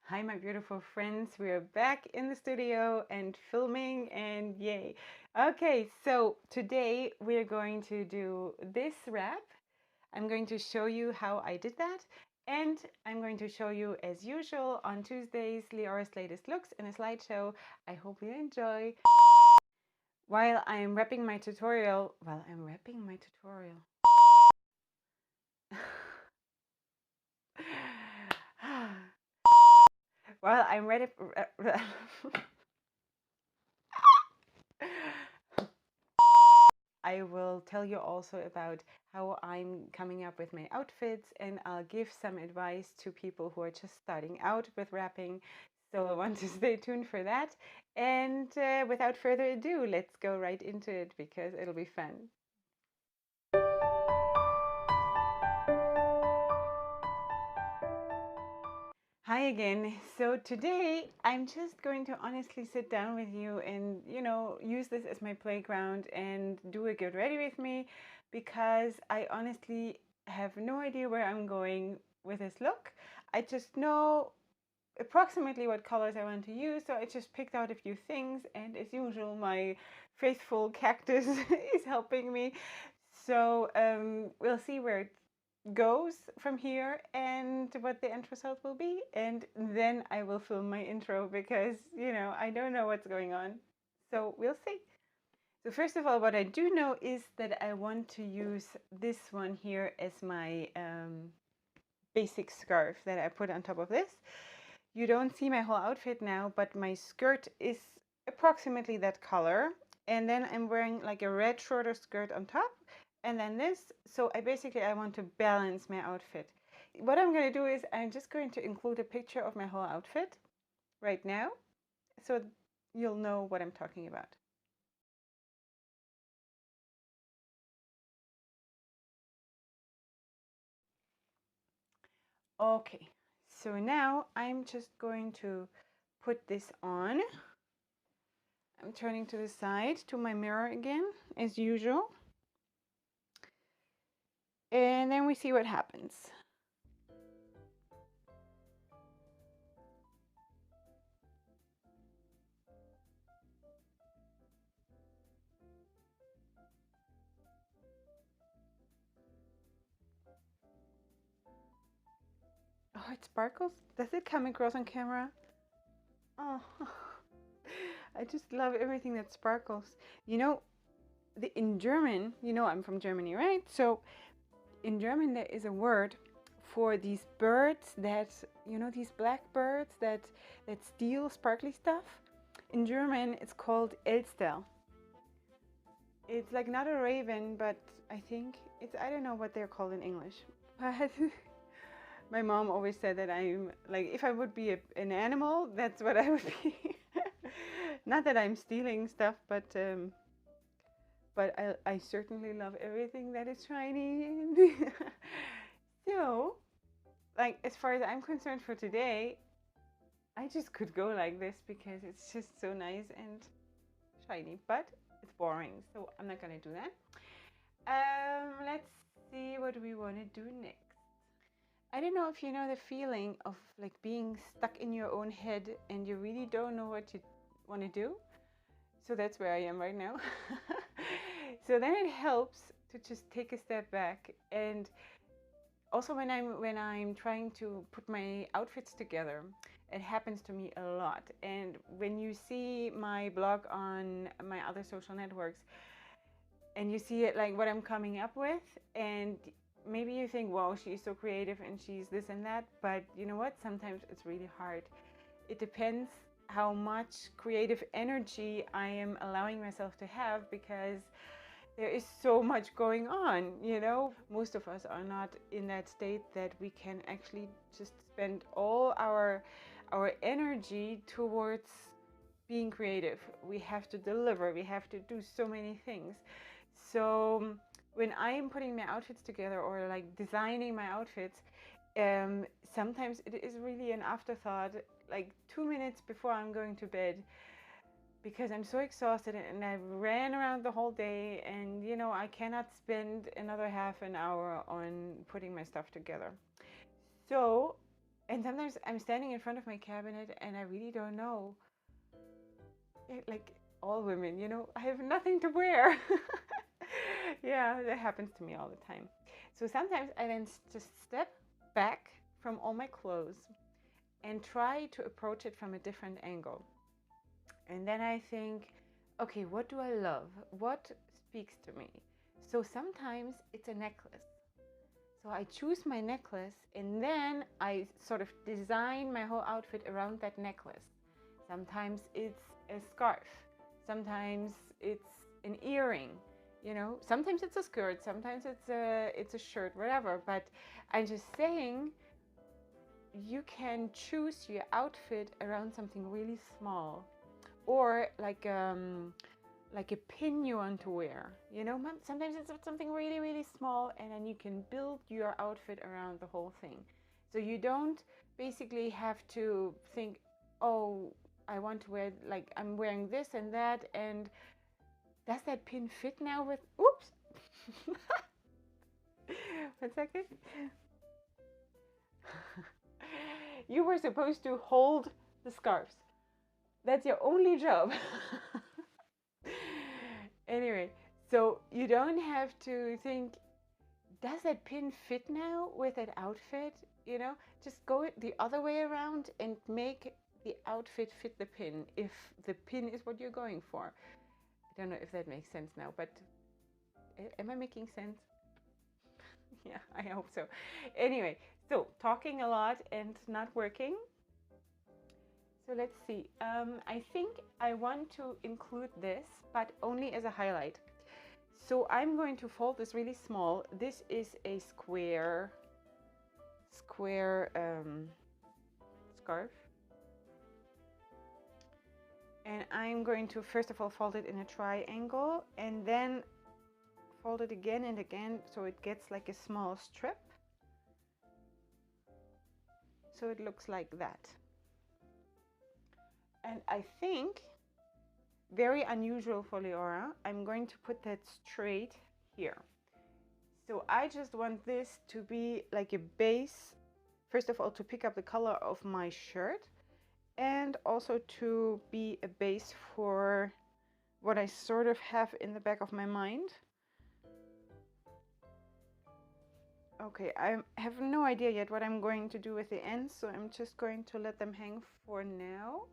Hi, my beautiful friends. We're back in the studio and filming, and yay. Okay, so today we're going to do this wrap. I'm going to show you how I did that, and I'm going to show you, as usual, on Tuesdays, Leorah's latest looks in a slideshow. I hope you enjoy. While I'm wrapping my tutorial, while I'm ready. I will tell you also about how I'm coming up with my outfits, and I'll give some advice to people who are just starting out with wrapping. So I want to stay tuned for that. And without further ado, let's go right into it because it'll be fun. Hi again. So today I'm just going to honestly sit down with you and, use this as my playground and do a get ready with me, because I honestly have no idea where I'm going with this look. I just know approximately what colors I want to use, so I just picked out a few things, and as usual, my faithful cactus is helping me. So we'll see where it goes from here and what the end result will be, and then I will film my intro because I don't know what's going on, so we'll see. So first of all, what I do know is that I want to use this one here as my basic scarf that I put on top of this. You don't see my whole outfit now, but my skirt is approximately that color, and then I'm wearing like a red shorter skirt on top, and then this. So I want to balance my outfit. What I'm going to do is I'm just going to include a picture of my whole outfit right now, so you'll know what I'm talking about. Okay, so now I'm just going to put this on. I'm turning to the side to my mirror again, as usual. And then we see what happens. Oh, it sparkles? Does it come across on camera? Oh, I just love everything that sparkles. You know, in German, I'm from Germany, right? So in German, there is a word for these birds that, these black birds that steal sparkly stuff. In German, it's called Elster. It's like not a raven, but I don't know what they're called in English. But my mom always said that I'm like, if I would be an animal, that's what I would be. Not that I'm stealing stuff, but I certainly love everything that is shiny. So, like, as far as I'm concerned for today, I just could go like this because it's just so nice and shiny, but it's boring, so I'm not gonna do that. Let's see what we want to do next. I don't know if you know the feeling of like being stuck in your own head and you really don't know what you want to do. So that's where I am right now. So then it helps to just take a step back, and also when I'm trying to put my outfits together, it happens to me a lot. And when you see my blog on my other social networks and you see it like what I'm coming up with, and maybe you think, wow, she's so creative and she's this and that, but you know what, sometimes it's really hard. It depends how much creative energy I am allowing myself to have, because there is so much going on. Most of us are not in that state that we can actually just spend all our energy towards being creative. We have to deliver, we have to do so many things. So when I am putting my outfits together or like designing my outfits, sometimes it is really an afterthought, like 2 minutes before I'm going to bed, because I'm so exhausted and I ran around the whole day, and I cannot spend another half an hour on putting my stuff together. So And sometimes I'm standing in front of my cabinet and I really don't know. Like all women, you know, I have nothing to wear. Yeah, that happens to me all the time. So sometimes I then just step back from all my clothes and try to approach it from a different angle. And then I think, okay, what do I love? What speaks to me? So sometimes it's a necklace. So I choose my necklace and then I sort of design my whole outfit around that necklace. Sometimes it's a scarf. Sometimes it's an earring. You know, sometimes it's a skirt, sometimes it's a shirt, whatever. But I'm just saying, you can choose your outfit around something really small, or like a pin you want to wear. You know, sometimes it's something really, really small, and then you can build your outfit around the whole thing. So you don't basically have to think, oh, I want to wear, like, I'm wearing this and that, and does that pin fit now with, oops. 1 second. You were supposed to hold the scarves. That's your only job. Anyway, so you don't have to think, does that pin fit now with that outfit? You know, just go the other way around and make the outfit fit the pin, if the pin is what you're going for. I don't know if that makes sense now, but am I making sense? Yeah, I hope so. Anyway, so talking a lot and not working. So let's see. I think I want to include this, but only as a highlight. So I'm going to fold this really small. This is a square scarf. And I'm going to first of all fold it in a triangle and then fold it again and again so it gets like a small strip. So it looks like that. And I think, very unusual for Leorah, I'm going to put that straight here. So I just want this to be like a base, first of all, to pick up the color of my shirt, and also to be a base for what I sort of have in the back of my mind. Okay, I have no idea yet what I'm going to do with the ends, so I'm just going to let them hang for now.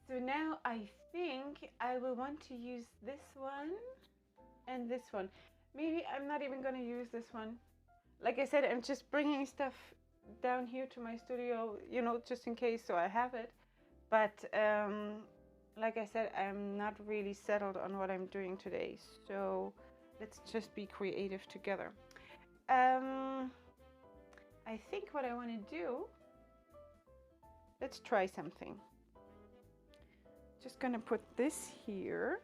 So now I think I will want to use this one and this one. Maybe I'm not even going to use this one. Like I said, I'm just bringing stuff down here to my studio, you know, just in case, so I have it. But like I said, I'm not really settled on what I'm doing today. So let's just be creative together. I think what I want to do, let's try something. Just gonna put this here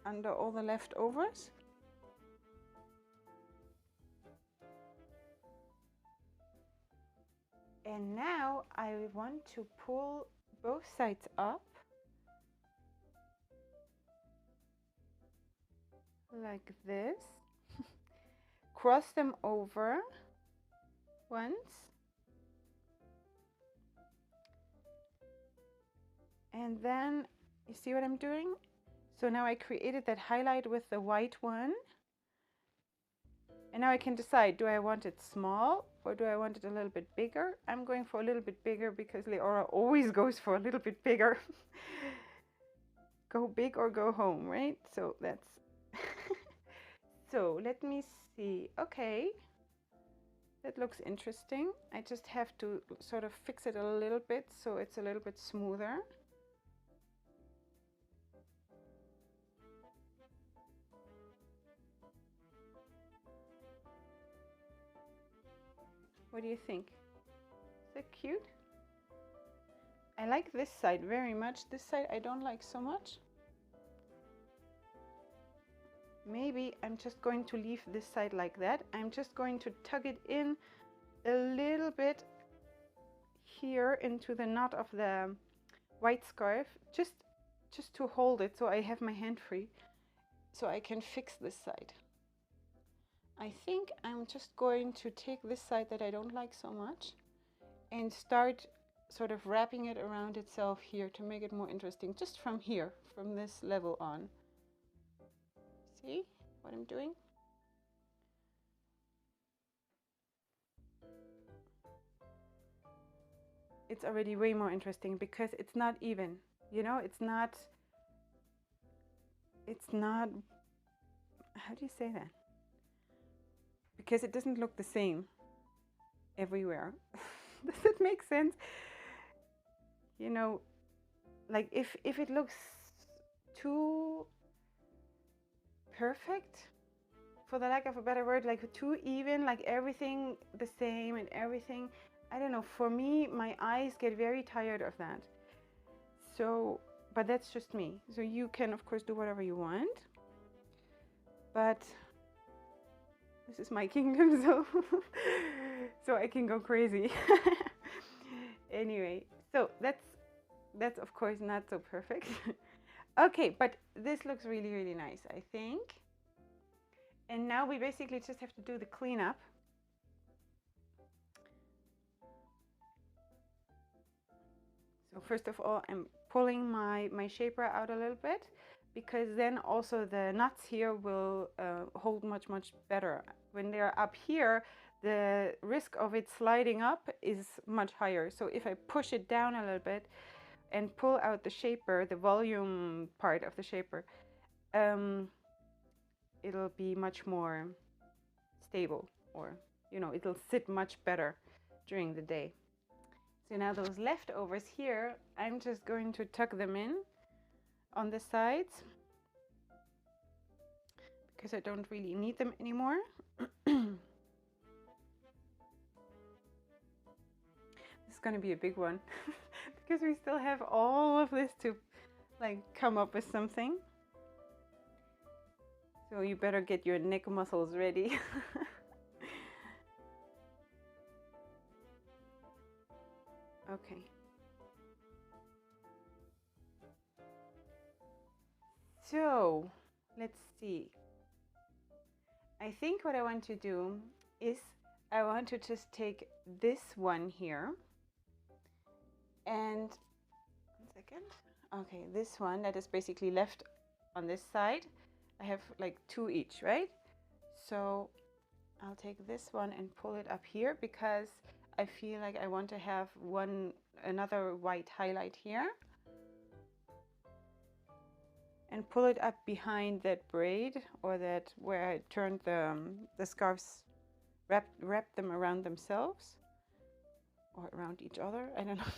under all the leftovers. And now I want to pull both sides up like this, cross them over once, and then you see what I'm doing? So now I created that highlight with the white one. And now I can decide, do I want it small or do I want it a little bit bigger? I'm going for a little bit bigger because Leorah always goes for a little bit bigger. Go big or go home, right? So that's... So let me see. Okay, that looks interesting. I just have to sort of fix it a little bit so it's a little bit smoother. What do you think? Is that cute? I like this side very much. This side I don't like so much. Maybe I'm just going to leave this side like that. I'm just going to tug it in a little bit here into the knot of the white scarf, just to hold it so I have my hand free, so I can fix this side. I think I'm just going to take this side that I don't like so much and start sort of wrapping it around itself here to make it more interesting, just from here, from this level on. See what I'm doing? It's already way more interesting because it's not even, you know, it's not, how do you say that? Because it doesn't look the same everywhere. Does it make sense? You know, like if it looks too perfect, for the lack of a better word, like too even, like everything the same and everything, I don't know, for me, my eyes get very tired of that. So, but that's just me. So you can, of course, do whatever you want. But this is my kingdom, so I can go crazy. Anyway, so that's of course not so perfect. Okay, but this looks really, really nice, I think. And now we basically just have to do the cleanup. So first of all, I'm pulling my shaper out a little bit, because then also the nuts here will hold much better. When they're up here, the risk of it sliding up is much higher. So if I push it down a little bit and pull out the shaper, the volume part of the shaper, it'll be much more stable, or, you know, it'll sit much better during the day. So now those leftovers here, I'm just going to tuck them in on the sides because I don't really need them anymore. This is going to be a big one because we still have all of this to like come up with something. So you better get your neck muscles ready. Okay. So let's see. I think what I want to do is I want to just take this one here and 1 second. Okay, this one that is basically left on this side. I have like 2 each, right? So I'll take this one and pull it up here because I feel like I want to have another white highlight here. And pull it up behind that braid, or that where I turned the scarves, wrap them around themselves or around each other. I don't know.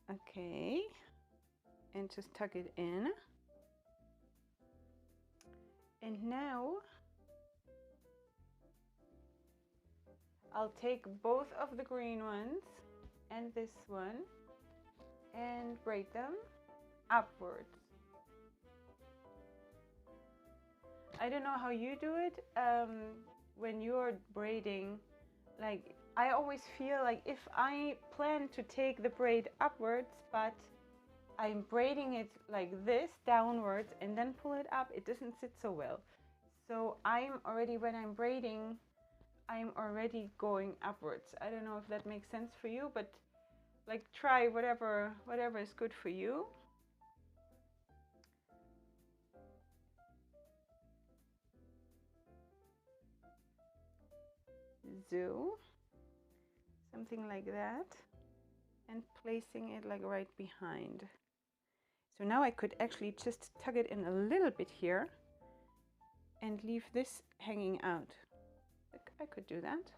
Okay, and just tuck it in. And now I'll take both of the green ones and this one and braid them upwards. I don't know how you do it when you're braiding. Like, I always feel like if I plan to take the braid upwards, but I'm braiding it like this downwards and then pull it up, it doesn't sit so well. So when I'm braiding, I'm already going upwards. I don't know if that makes sense for you, but like try whatever is good for you. So something like that, and placing it like right behind. So now I could actually just tuck it in a little bit here and leave this hanging out. I could do that.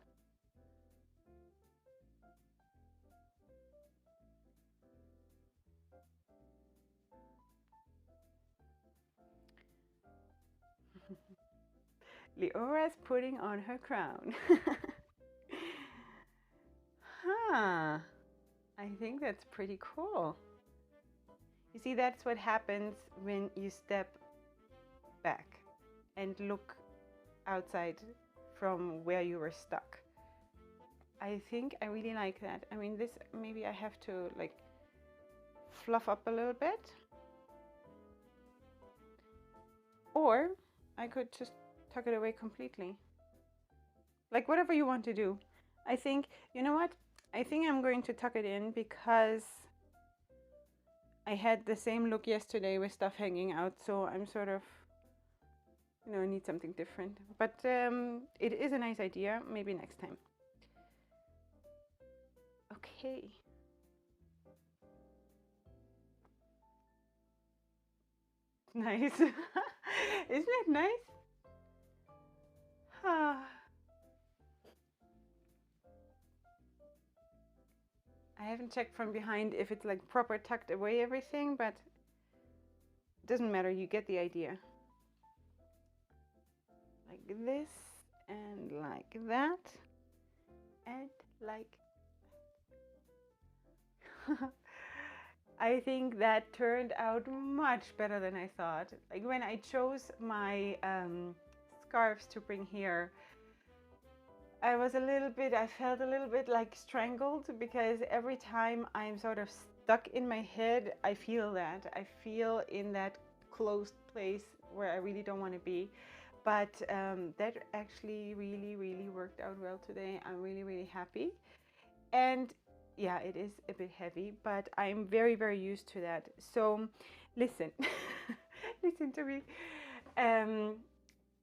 Leorah's putting on her crown. Huh. I think that's pretty cool. You see, that's what happens when you step back and look outside from where you were stuck. I think I really like that. I mean, this, maybe I have to like fluff up a little bit. Or I could just tuck it away completely. Like whatever you want to do. I think, you know what? I think I'm going to tuck it in because I had the same look yesterday with stuff hanging out. So I'm sort of, you know, need something different. But it is a nice idea. Maybe next time. Okay. Nice. Isn't it nice? I haven't checked from behind if it's like proper tucked away everything, but it doesn't matter. You get the idea. Like this and like that and like I think that turned out much better than I thought. Like when I chose my scarves to bring here, I felt a little bit like strangled because every time I'm sort of stuck in my head, I feel that. I feel in that closed place where I really don't want to be. But that actually really worked out well today. I'm really happy. And yeah, it is a bit heavy, but I'm very used to that. So listen, listen to me.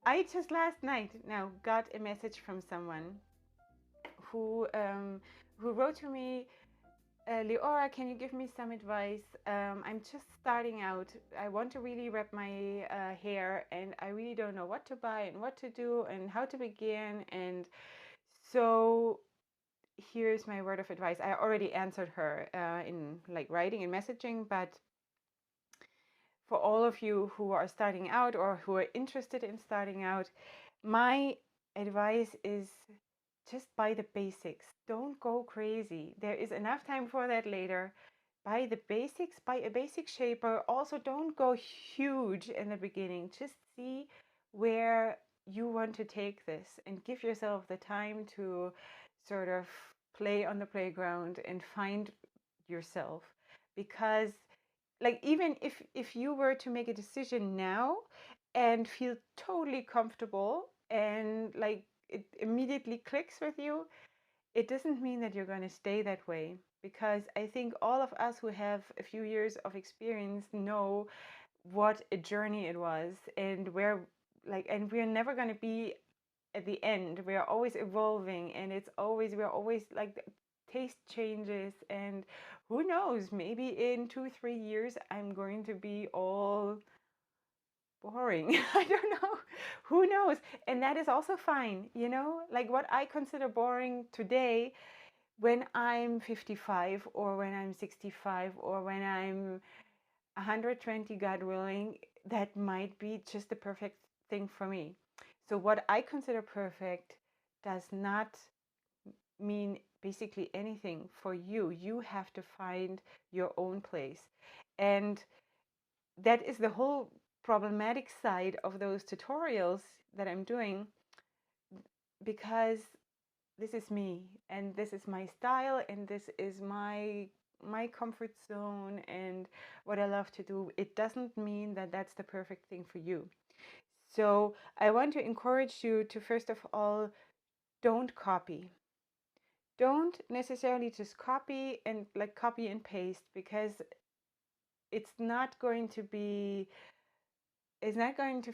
I just last night now got a message from someone who wrote to me, Leorah, can you give me some advice? I'm just starting out. I want to really wrap my hair, and I really don't know what to buy and what to do and how to begin. And so here's my word of advice. I already answered her in like writing and messaging, but for all of you who are starting out or who are interested in starting out, my advice is just buy the basics. Don't go crazy. There is enough time for that later. Buy the basics, buy a basic shaper. Also, don't go huge in the beginning. Just see where you want to take this and give yourself the time to sort of play on the playground and find yourself. Because like even if you were to make a decision now and feel totally comfortable and like it immediately clicks with you, it doesn't mean that you're going to stay that way, because I think all of us who have a few years of experience know what a journey it was, and where like, and we're never going to be at the end. We are always evolving, and we're always like taste changes, and who knows, maybe in 2-3 years I'm going to be all boring. I don't know, who knows, and that is also fine, you know, like what I consider boring today, when I'm 55 or when I'm 65 or when I'm 120, God willing, that might be just the perfect thing for me. So what I consider perfect does not mean basically anything for you. You have to find your own place. And that is the whole problematic side of those tutorials that I'm doing, because this is me and this is my style and this is my comfort zone and what I love to do. It doesn't mean that that's the perfect thing for you. So I want to encourage you to, first of all, don't copy. Don't necessarily just copy and paste, because it's not going to be, it's not going to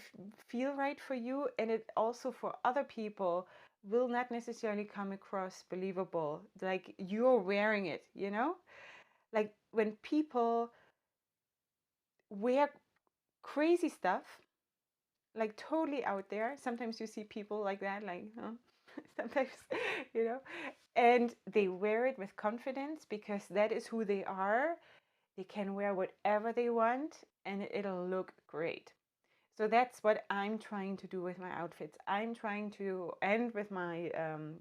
feel right for you, and it also for other people will not necessarily come across believable, like you're wearing it, you know? Like when people wear crazy stuff, like totally out there, sometimes you see people like that, like sometimes, you know, and they wear it with confidence because that is who they are. They can wear whatever they want and it'll look great. So that's what I'm trying to do with my outfits. I'm trying to, and with my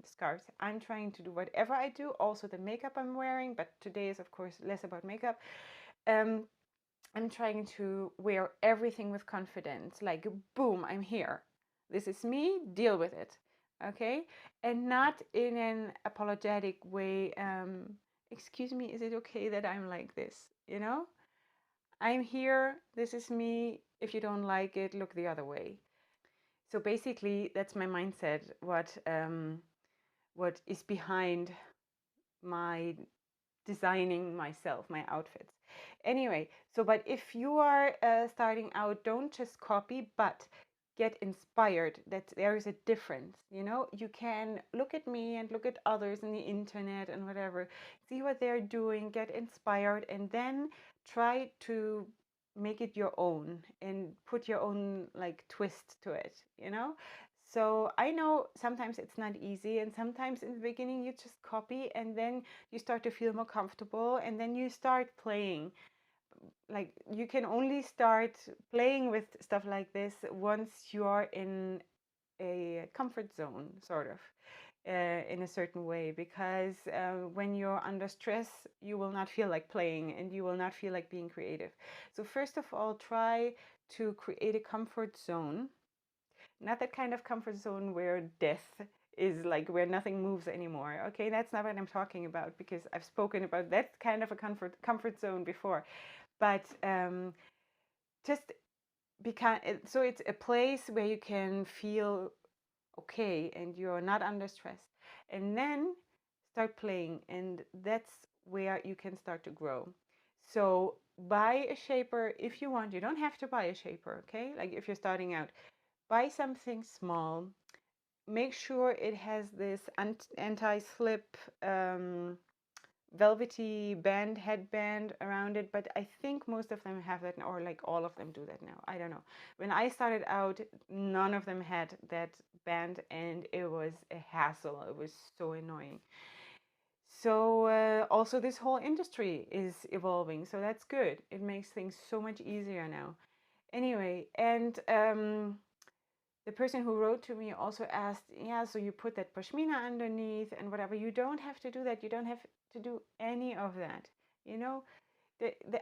scarves, I'm trying to do whatever I do. Also the makeup I'm wearing, but today is of course less about makeup. I'm trying to wear everything with confidence. Like, boom, I'm here. This is me, deal with it. Okay? And not in an apologetic way. Excuse me, is it okay that I'm like this? You know? I'm here, this is me. If you don't like it, look the other way. So basically, that's my mindset. What is behind my designing myself, my outfits. Anyway, so but if you are starting out, don't just copy, but get inspired. That there is a difference. You know, you can look at me and look at others on the internet and whatever, see what they're doing, get inspired, and then try to make it your own and put your own like twist to it, you know. So I know sometimes it's not easy, and sometimes in the beginning you just copy and then you start to feel more comfortable, and then you start playing. Like, you can only start playing with stuff like this once you are in a comfort zone, sort of, in a certain way, because when you're under stress, you will not feel like playing and you will not feel like being creative. So first of all, try to create a comfort zone, not that kind of comfort zone where death is, like where nothing moves anymore. Okay, that's not what I'm talking about, because I've spoken about that kind of a comfort zone before. But just because so it's a place where you can feel okay and you're not under stress, and then start playing, and that's where you can start to grow. So buy a shaper if you want. You don't have to buy a shaper, okay? Like, if you're starting out, buy something small. Make sure it has this anti-slip velvety headband around it, but I think most of them have that, or like all of them do that now. I don't know. When I started out, none of them had that band, and it was a hassle. It was so annoying. So also this whole industry is evolving, so that's good. It makes things so much easier now. Anyway, and the person who wrote to me also asked, yeah, so you put that pashmina underneath and whatever. You don't have to do that. You don't have to do any of that. You know,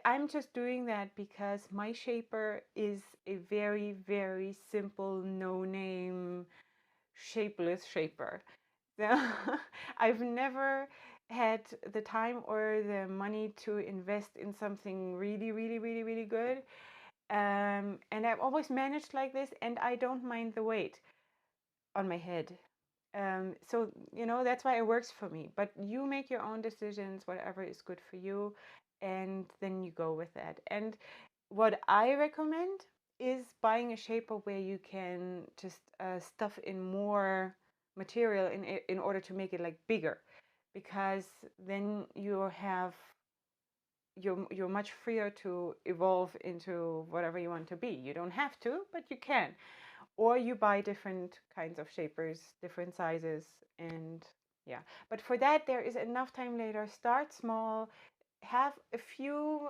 I'm just doing that because my shaper is a very, very simple, no name, shapeless shaper. So I've never had the time or the money to invest in something really, really, really, really good. And I've always managed like this, and I don't mind the weight on my head. So, you know, that's why it works for me. But you make your own decisions, whatever is good for you, and then you go with that. And what I recommend is buying a shaper where you can just stuff in more material in order to make it like bigger, because then you're much freer to evolve into whatever you want to be. You don't have to, but you can. Or you buy different kinds of shapers, different sizes, and yeah. But for that, there is enough time later. Start small, have a few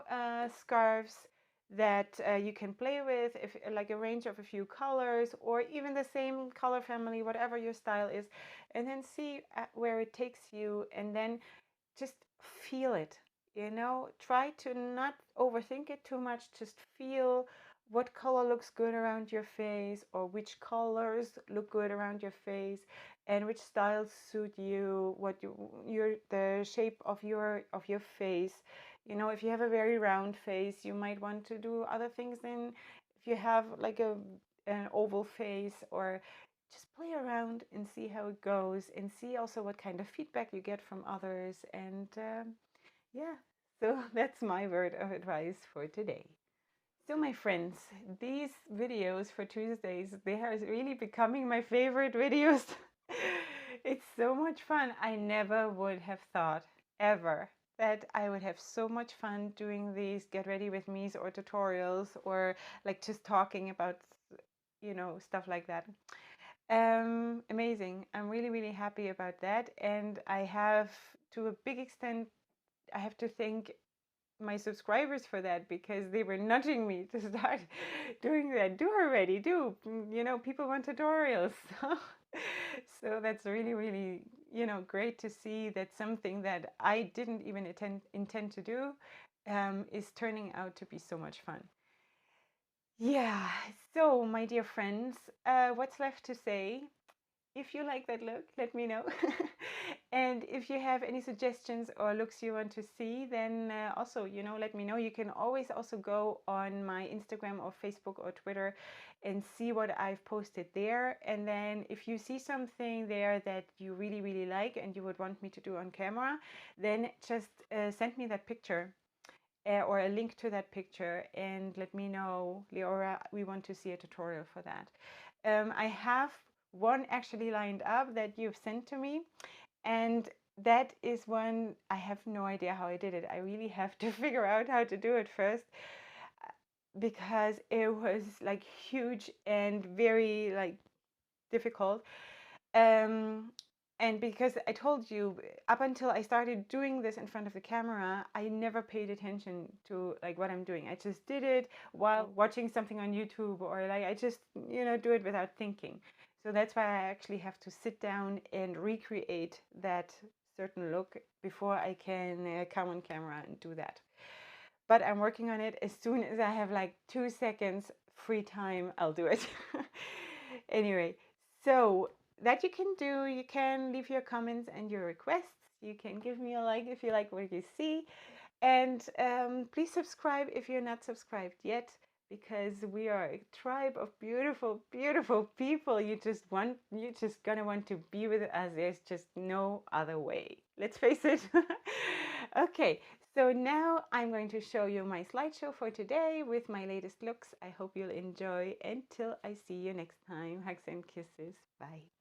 scarves that you can play with, if like a range of a few colors, or even the same color family, whatever your style is, and then see where it takes you, and then just feel it. You know, try to not overthink it too much. Just feel what color looks good around your face, or which colors look good around your face, and which styles suit you, what your the shape of your face. You know, if you have a very round face, you might want to do other things than if you have like an oval face. Or just play around and see how it goes, and see also what kind of feedback you get from others. And yeah, so that's my word of advice for today. So my friends, these videos for Tuesdays, they are really becoming my favorite videos. It's so much fun. I never would have thought ever that I would have so much fun doing these get ready with me's or tutorials, or like just talking about, you know, stuff like that. Amazing. I'm really, really happy about that. And I have, to a big extent, I have to thank my subscribers for that, because they were nudging me to start doing that. Do already, do. You know, people want tutorials. So that's really, really, you know, great to see that something that I didn't even intend to do is turning out to be so much fun. Yeah, so my dear friends, what's left to say if you like that look, let me know. And if you have any suggestions or looks you want to see, then also, you know, let me know. You can always also go on my Instagram or Facebook or Twitter and see what I've posted there. And then if you see something there that you really, really like and you would want me to do on camera, then just send me that picture. Or a link to that picture and let me know, Leorah, we want to see a tutorial for that. I have one actually lined up that you've sent to me, and that is one I have no idea how I did it. I really have to figure out how to do it first because it was like huge and very like difficult. And because I told you, up until I started doing this in front of the camera, I never paid attention to like what I'm doing. I just did it while watching something on YouTube, or like I just, you know, do it without thinking. So that's why I actually have to sit down and recreate that certain look before I can come on camera and do that. But I'm working on it. As soon as I have like 2 seconds free time, I'll do it. Anyway, so that you can do. You can leave your comments and your requests. You can give me a like if you like what you see. And please subscribe if you're not subscribed yet, because we are a tribe of beautiful, beautiful people. You're just gonna want to be with us. There's just no other way. Let's face it. Okay, so now I'm going to show you my slideshow for today with my latest looks. I hope you'll enjoy. Until I see you next time, hugs and kisses. Bye.